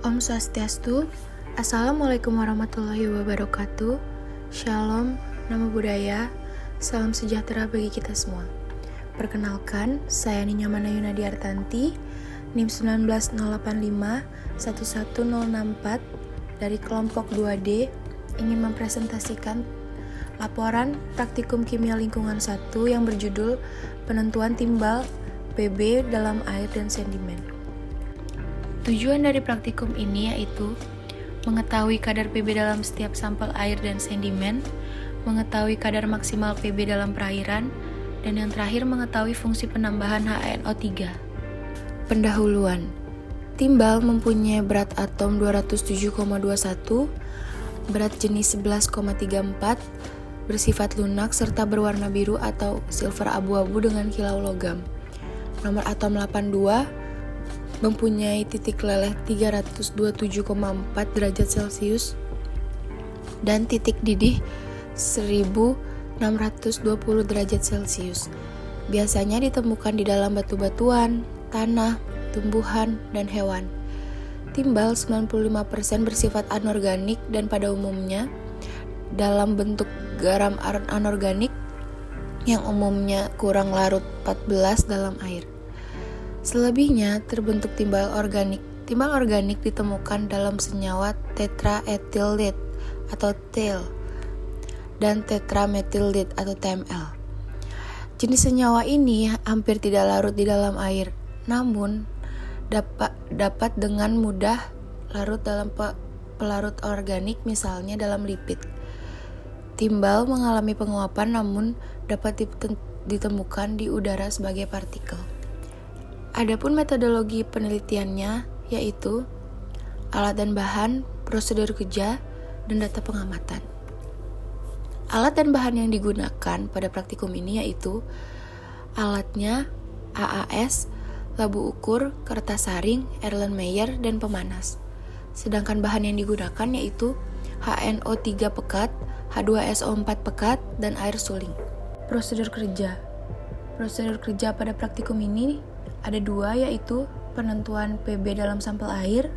Om Swastiastu, Assalamualaikum warahmatullahi wabarakatuh, Shalom, Namo Buddhaya, Salam sejahtera bagi kita semua. Perkenalkan, saya Ninya Manayuna Diartanti, NIM 19085-11064 dari kelompok 2D, ingin mempresentasikan laporan praktikum kimia lingkungan 1 yang berjudul penentuan timbal PB dalam air dan sedimen. Tujuan dari praktikum ini yaitu mengetahui kadar PB dalam setiap sampel air dan sedimen, mengetahui kadar maksimal PB dalam perairan, dan yang terakhir mengetahui fungsi penambahan HNO3. Pendahuluan. Timbal mempunyai berat atom 207,21, berat jenis 11,34, bersifat lunak serta berwarna biru atau silver abu-abu dengan kilau logam. Nomor atom 82 mempunyai titik leleh 327,4 derajat Celcius dan titik didih 1620 derajat Celcius. Biasanya ditemukan di dalam batu-batuan, tanah, tumbuhan, dan hewan. Timbal 95% bersifat anorganik dan pada umumnya dalam bentuk garam anorganik yang umumnya kurang larut 14 dalam air. Selebihnya terbentuk timbal organik. Timbal organik ditemukan dalam senyawa tetraethyldate atau TEL dan tetramethylate atau TML. Jenis senyawa ini hampir tidak larut di dalam air, namun dapat dengan mudah larut dalam pelarut organik, misalnya dalam lipid. Timbal mengalami penguapan namun dapat ditemukan di udara sebagai partikel. Adapun metodologi penelitiannya yaitu alat dan bahan, prosedur kerja, dan data pengamatan. Alat dan bahan yang digunakan pada praktikum ini yaitu alatnya AAS, labu ukur, kertas saring, Erlenmeyer, dan pemanas. Sedangkan bahan yang digunakan yaitu HNO3 pekat, H2SO4 pekat, dan air suling. Prosedur kerja. Prosedur kerja pada praktikum ini ada dua, yaitu penentuan PB dalam sampel air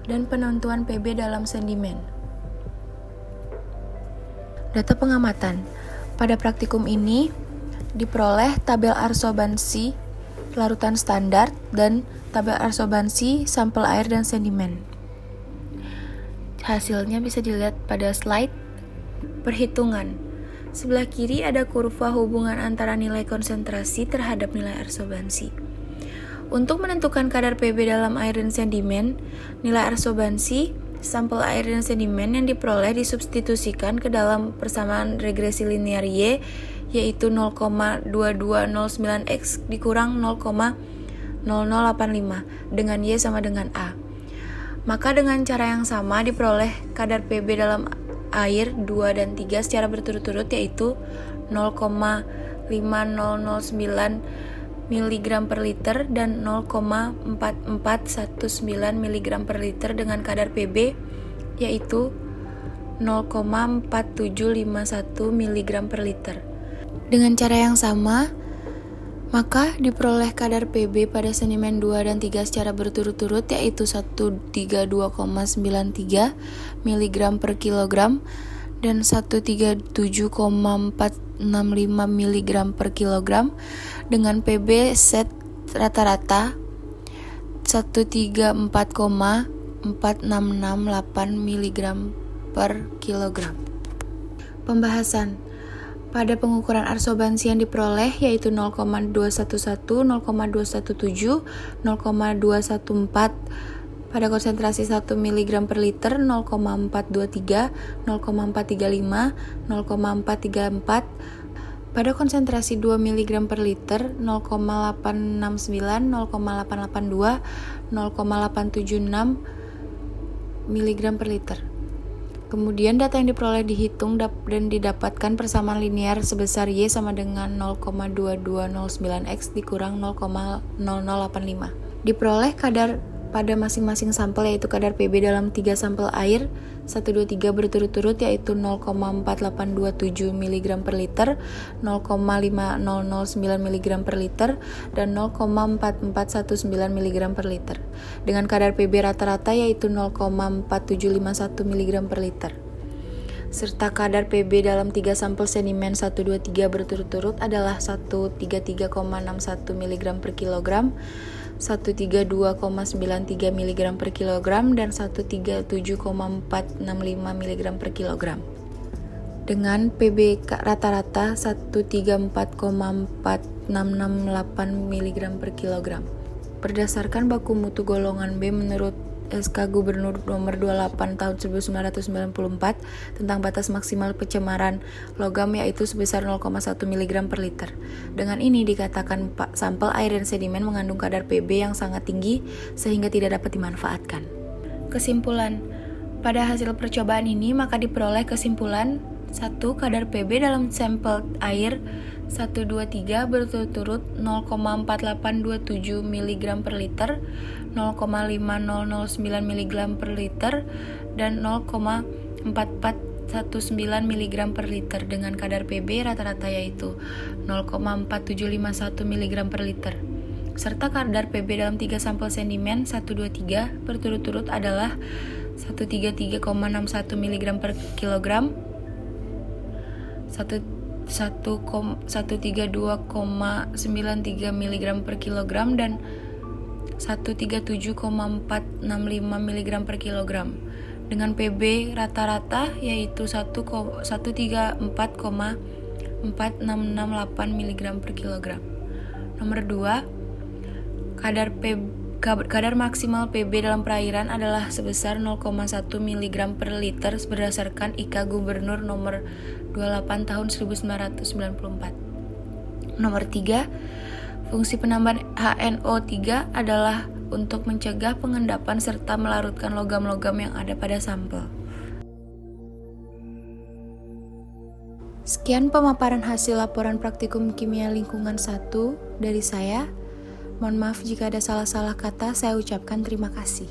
dan penentuan PB dalam sedimen. Data pengamatan. Pada praktikum ini diperoleh tabel absorbansi larutan standar dan tabel absorbansi sampel air dan sedimen. Hasilnya bisa dilihat pada slide perhitungan. Sebelah kiri ada kurva hubungan antara nilai konsentrasi terhadap nilai absorbansi. Untuk menentukan kadar PB dalam air dan sedimen, nilai absorbansi sampel air dan sedimen yang diperoleh disubstitusikan ke dalam persamaan regresi linear Y, yaitu 0,2209X dikurang 0,0085 dengan Y sama dengan A. Maka dengan cara yang sama diperoleh kadar PB dalam air 2 dan 3 secara berturut-turut, yaitu 0,5009 mg per liter dan 0,4419 mg per liter dengan kadar PB yaitu 0,4751 mg per liter. Dengan cara yang sama, maka diperoleh kadar PB pada sedimen 2 dan 3 secara berturut-turut yaitu 132,93 mg per kilogram dan 137,465 mg per kilogram dengan PB set rata-rata 134,4668 mg per kilogram. Pembahasan. Pada pengukuran absorbansi yang diperoleh yaitu 0,211, 0,217, 0,214 pada konsentrasi 1 mg per liter, 0,423, 0,435, 0,434 pada konsentrasi 2 mg per liter, 0,869, 0,882, 0,876 mg per liter. Kemudian data yang diperoleh dihitung dan didapatkan persamaan linear sebesar Y sama dengan 0,2209X dikurang 0,0085. Diperoleh kadar pada masing-masing sampel, yaitu kadar Pb dalam 3 sampel air 1, 2, 3 berturut-turut, yaitu 0,4827 mg per liter, 0,5009 mg per liter, dan 0,4419 mg per liter, dengan kadar Pb rata-rata yaitu 0,4751 mg per liter. Serta kadar Pb dalam 3 sampel sedimen 1, 2, 3 berturut-turut adalah 133,61 mg per kilogram, 132,93 mg per kilogram, dan 137,465 mg per kilogram. Dengan Pb rata-rata 134,4668 mg per kilogram. Berdasarkan baku mutu golongan B menurut SK Gubernur Nomor 28 Tahun 1994 tentang batas maksimal pencemaran logam, yaitu sebesar 0,1 mg per liter. Dengan ini dikatakan sampel air dan sedimen mengandung kadar Pb yang sangat tinggi sehingga tidak dapat dimanfaatkan. Kesimpulan, pada hasil percobaan ini maka diperoleh kesimpulan 1. Kadar Pb dalam sampel air 1, 2, 3 berturut-turut 0,4827 mg per liter, 0,5009 mg per liter, dan 0,4419 mg per liter, dengan kadar Pb rata-rata yaitu 0,4751 mg per liter. Serta kadar Pb dalam 3 sampel sedimen 1, 2, 3 berturut-turut adalah 133,61 mg per kilogram, 132,93 mg per kilogram, dan 137,465 mg per kilogram, dengan Pb rata-rata yaitu 134,468 mg per kilogram. Nomor 2, kadar maksimal Pb dalam perairan adalah sebesar 0,1 mg per liter berdasarkan IK Gubernur Nomor 28 Tahun 1994. Nomor 3, fungsi penambahan HNO3 adalah untuk mencegah pengendapan serta melarutkan logam-logam yang ada pada sampel. Sekian pemaparan hasil laporan praktikum kimia lingkungan 1 dari saya. Mohon maaf jika ada salah-salah kata, saya ucapkan terima kasih.